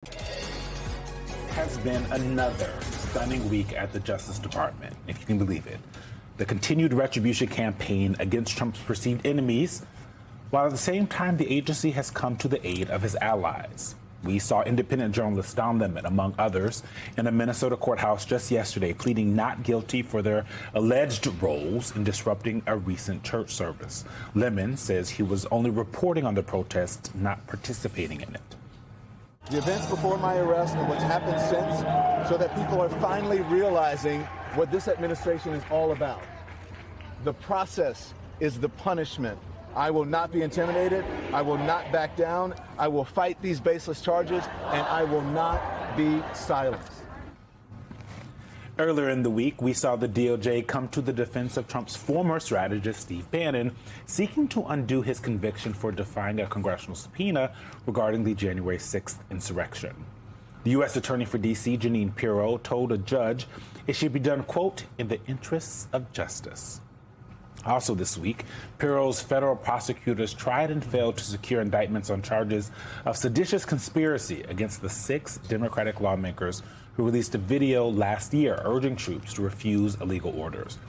Has been another stunning week at the Justice Department, if you can believe it. The continued retribution campaign against Trump's perceived enemies, while at the same time the agency has come to the aid of his allies. We saw independent journalist Don Lemon, among others, in a Minnesota courthouse just yesterday, pleading not guilty for their alleged roles in disrupting a recent church service. Lemon says he was only reporting on the protest, not participating in it. The events before my arrest and what's happened since, so that people are finally realizing what this administration is all about. The process is the punishment. I will not be intimidated. I will not back down. I will fight these baseless charges, and I will not be silenced. Earlier in the week, we saw the DOJ come to the defense of Trump's former strategist, Steve Bannon, seeking to undo his conviction for defying a congressional subpoena regarding the January 6th insurrection. The U.S. Attorney for D.C., Jeanine Pirro, told a judge it should be done, quote, in the interests of justice. Also this week, Pirro's federal prosecutors tried and failed to secure indictments on charges of seditious conspiracy against the 6 Democratic lawmakers who released a video last year urging troops to refuse illegal orders.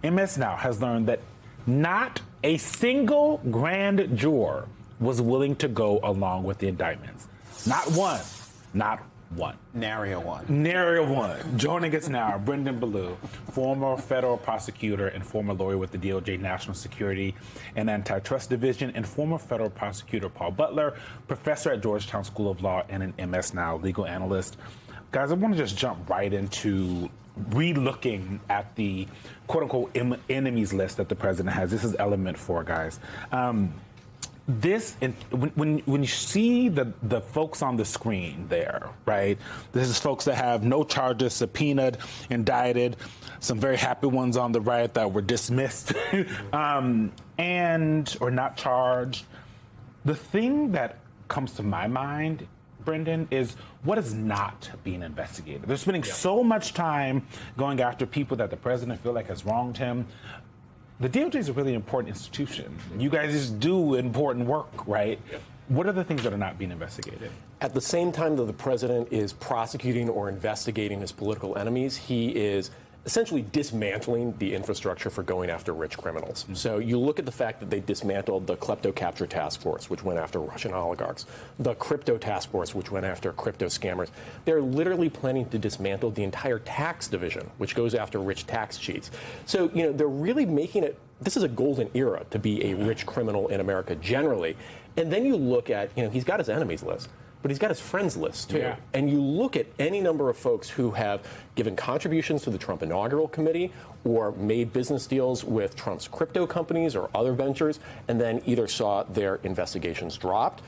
MS Now has learned that not a single grand juror was willing to go along with the indictments. Not one. Not one. Nary a one. Nary a one. Joining us now, Brendan Ballou, former federal prosecutor and former lawyer with the DOJ National Security and Antitrust Division, and former federal prosecutor Paul Butler, professor at Georgetown School of Law and an MS Now legal analyst. Guys, I want to just jump right into re-looking at the quote-unquote enemies list that the president has. This is element 4, guys. When you see the folks on the screen there, right? This is folks that have no charges, subpoenaed, indicted, some very happy ones on the right that were dismissed and or not charged. The thing that comes to my mind, Brendan, is what is not being investigated. They're spending so much time going after people that the president feel like has wronged him. The DOJ is a really important institution. You guys just do important work, right? What are the things that are not being investigated? At the same time that the president is prosecuting or investigating his political enemies, he is essentially dismantling the infrastructure for going after rich criminals. So you look at the fact that they dismantled the Klepto Capture Task Force, which went after Russian oligarchs, the Crypto Task Force, which went after crypto scammers. They're literally planning to dismantle the entire tax division, which goes after rich tax cheats. So, they're really making it, this is a golden era to be a rich criminal in America generally. And then you look at, he's got his enemies list, but he's got his friends list, too. Yeah. And you look at any number of folks who have given contributions to the Trump Inaugural Committee or made business deals with Trump's crypto companies or other ventures, and then either saw their investigations dropped,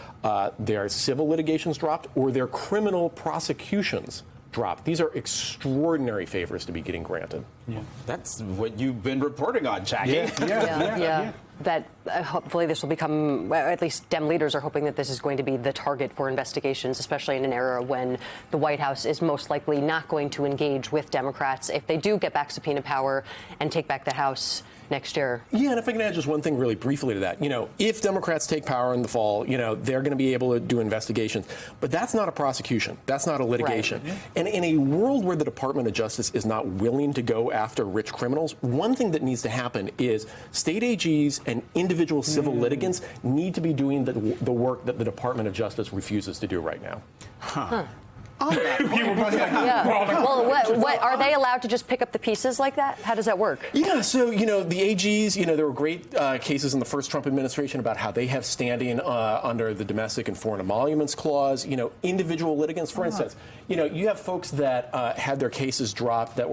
their civil litigations dropped, or their criminal prosecutions dropped. These are extraordinary favors to be getting granted. Yeah. That's what you've been reporting on, Jackie. Yeah. That hopefully this will become, at least Dem leaders are hoping that this is going to be the target for investigations, especially in an era when the White House is most likely not going to engage with Democrats if they do get back subpoena power and take back the House next year. Yeah, and if I can add just one thing really briefly to that, if Democrats take power in the fall, they're going to be able to do investigations. But that's not a prosecution. That's not a litigation. Right. And in a world where the Department of Justice is not willing to go after rich criminals, one thing that needs to happen is state AGs and individual civil litigants need to be doing the work that the Department of Justice refuses to do right now. Well, what are they allowed to just pick up the pieces like that? How does that work? Yeah, so, the AGs, there were great cases in the first Trump administration about how they have standing under the Domestic and Foreign Emoluments Clause. Individual litigants, for instance, you have folks that had their cases dropped that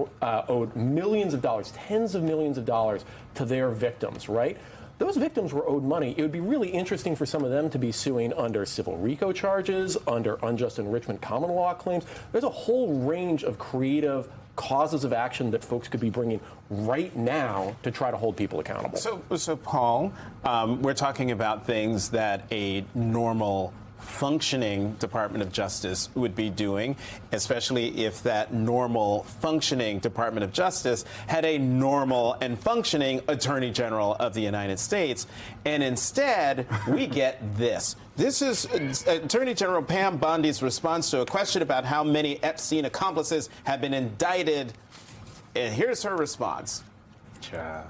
owed millions of dollars, tens of millions of dollars to their victims, right? Those victims were owed money. It would be really interesting for some of them to be suing under civil RICO charges, under unjust enrichment common law claims. There's a whole range of creative causes of action that folks could be bringing right now to try to hold people accountable. So Paul, we're talking about things that a normal functioning Department of Justice would be doing, especially if that normal functioning Department of Justice had a normal and functioning Attorney General of the United States. And instead, we get this. This is Attorney General Pam Bondi's response to a question about how many Epstein accomplices have been indicted. And here's her response. Child.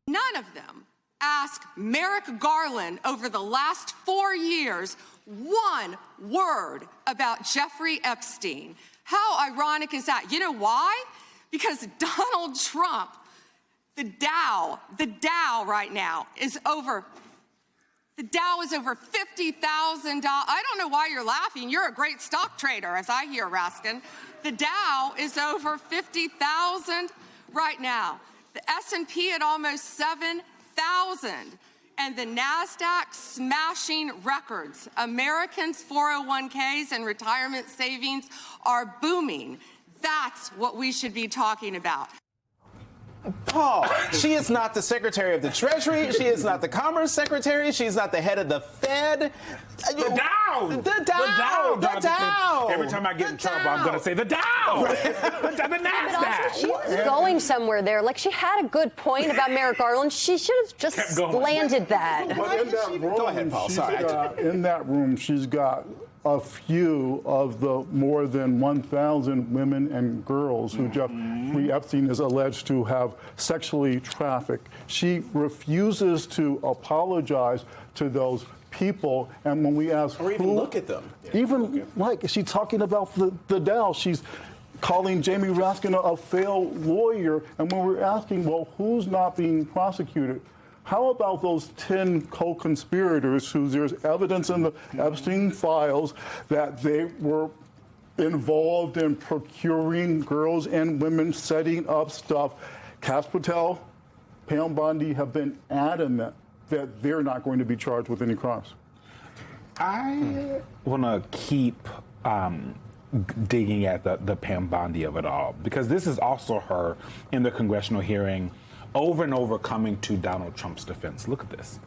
None of them asked Merrick Garland over the last 4 years one word about Jeffrey Epstein. How ironic is that? You know why? Because Donald Trump, the Dow right now is over. The Dow is over $50,000. I don't know why you're laughing. You're a great stock trader, as I hear, Raskin. The Dow is over 50,000 right now. The S&P at almost 7,000. And the NASDAQ smashing records. Americans' 401ks and retirement savings are booming. That's what we should be talking about. Paul, she is not the Secretary of the Treasury. She is not the Commerce Secretary. She's not the head of the Fed. The Dow! The Dow! The Dow! Every time I get in trouble, I'm going to say the Dow! the NASDAQ! She was going somewhere there. Like, she had a good point about Merrick Garland. She should have just landed that. But in that room, Go ahead, Paul. Sorry. In that room, she's got a few of the more than 1,000 women and girls who Jeffrey Epstein is alleged to have sexually trafficked. She refuses to apologize to those people, and when we ask or even look at them, even like, is she talking about the Dow? She's calling Jamie Raskin a failed lawyer, and when we're asking, well, who's not being prosecuted? How about those 10 co-conspirators who there's evidence in the Epstein files that they were involved in procuring girls and women, setting up stuff? Kash Patel, Pam Bondi have been adamant that they're not going to be charged with any crimes. I want to keep digging at the Pam Bondi of it all, because this is also her in the congressional hearing over and over coming to Donald Trump's defense. Look at this.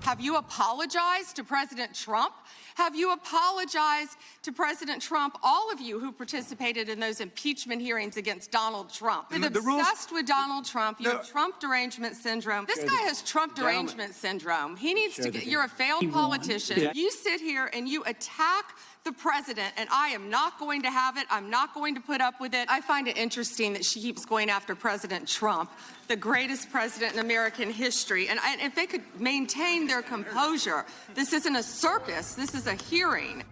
Have you apologized to President Trump? Have you apologized to President Trump, all of you who participated in those impeachment hearings against Donald Trump? You're obsessed with Donald Trump. You have Trump derangement syndrome. This guy has Trump derangement syndrome. He needs to get, you're a failed politician. You sit here and you attack the president, and I am not going to have it. I'm not going to put up with it. I find it interesting that she keeps going after President Trump, the greatest president in American history. And if they could maintain their composure, this isn't a circus. This is a hearing.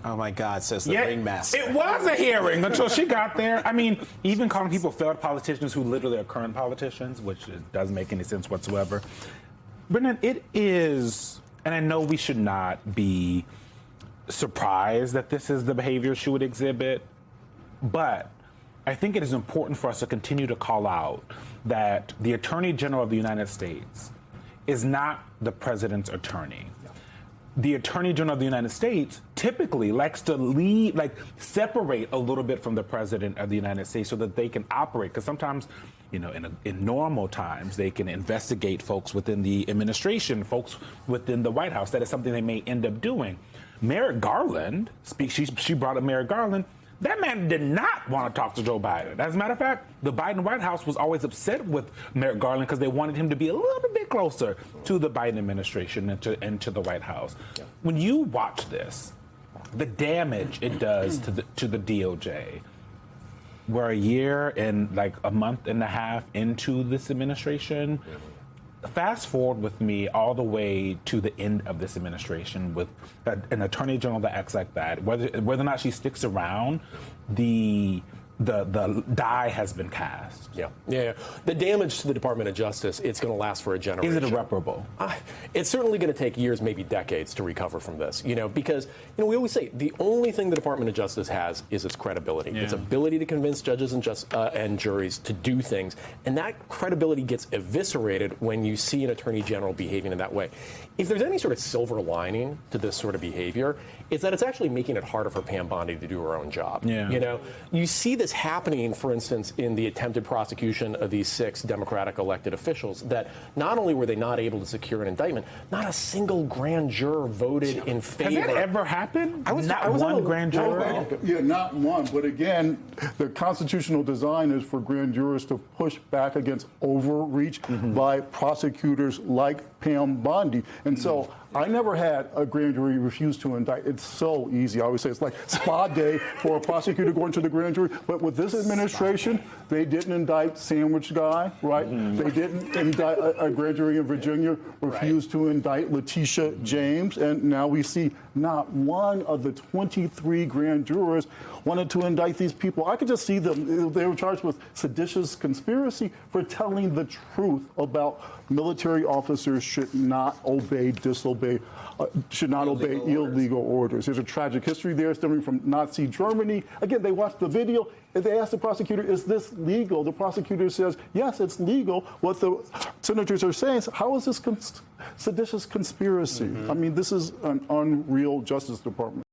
Oh, my God, says the ringmaster. It was a hearing until she got there. I mean, even calling people failed politicians who literally are current politicians, which doesn't make any sense whatsoever. Brendan, it is, and I know we should not be surprised that this is the behavior she would exhibit, but I think it is important for us to continue to call out that the Attorney General of the United States is not the president's attorney. The Attorney General of the United States typically likes to separate a little bit from the President of the United States so that they can operate. Because sometimes, you know, in normal times, they can investigate folks within the administration, folks within the White House. That is something they may end up doing. Merrick Garland, she brought up Merrick Garland. That man did not want to talk to Joe Biden. As a matter of fact, the Biden White House was always upset with Merrick Garland because they wanted him to be a little bit closer to the Biden administration and to the White House. Yeah. When you watch this, the damage it does to the DOJ. We're a year and like a month and a half into this administration. Fast forward with me all the way to the end of this administration with an attorney general that acts like that. Whether or not she sticks around, the die has been cast. Yeah. The damage to the Department of Justice, it's going to last for a generation. Is it irreparable? It's certainly going to take years, maybe decades, to recover from this. Because we always say the only thing the Department of Justice has is its credibility, its ability to convince judges and juries to do things, and that credibility gets eviscerated when you see an attorney general behaving in that way. If there's any sort of silver lining to this sort of behavior, it's that it's actually making it harder for Pam Bondi to do her own job. You see this happening, for instance, in the attempted prosecution of these 6 Democratic elected officials, that not only were they not able to secure an indictment, not a single grand juror voted in favor. Has that ever happened? Not one grand juror? Yeah, not one. But again, the constitutional design is for grand jurors to push back against overreach by prosecutors like Pam Bondi. And so I never had a grand jury refuse to indict. It's so easy. I always say it's like spa day for a prosecutor going to the grand jury. But with this administration, they didn't indict Sandwich Guy, right? They didn't indict a grand jury in Virginia, refused to indict Letitia James. And now we see not one of the 23 grand jurors wanted to indict these people. I could just see them. They were charged with seditious conspiracy for telling the truth about military officers should not obey, should not obey illegal orders. There's a tragic history there stemming from Nazi Germany. Again, they watched the video. If they asked the prosecutor, is this legal? The prosecutor says, yes, it's legal. What the senators are saying is, how is this seditious conspiracy? I mean, this is an unreal Justice Department.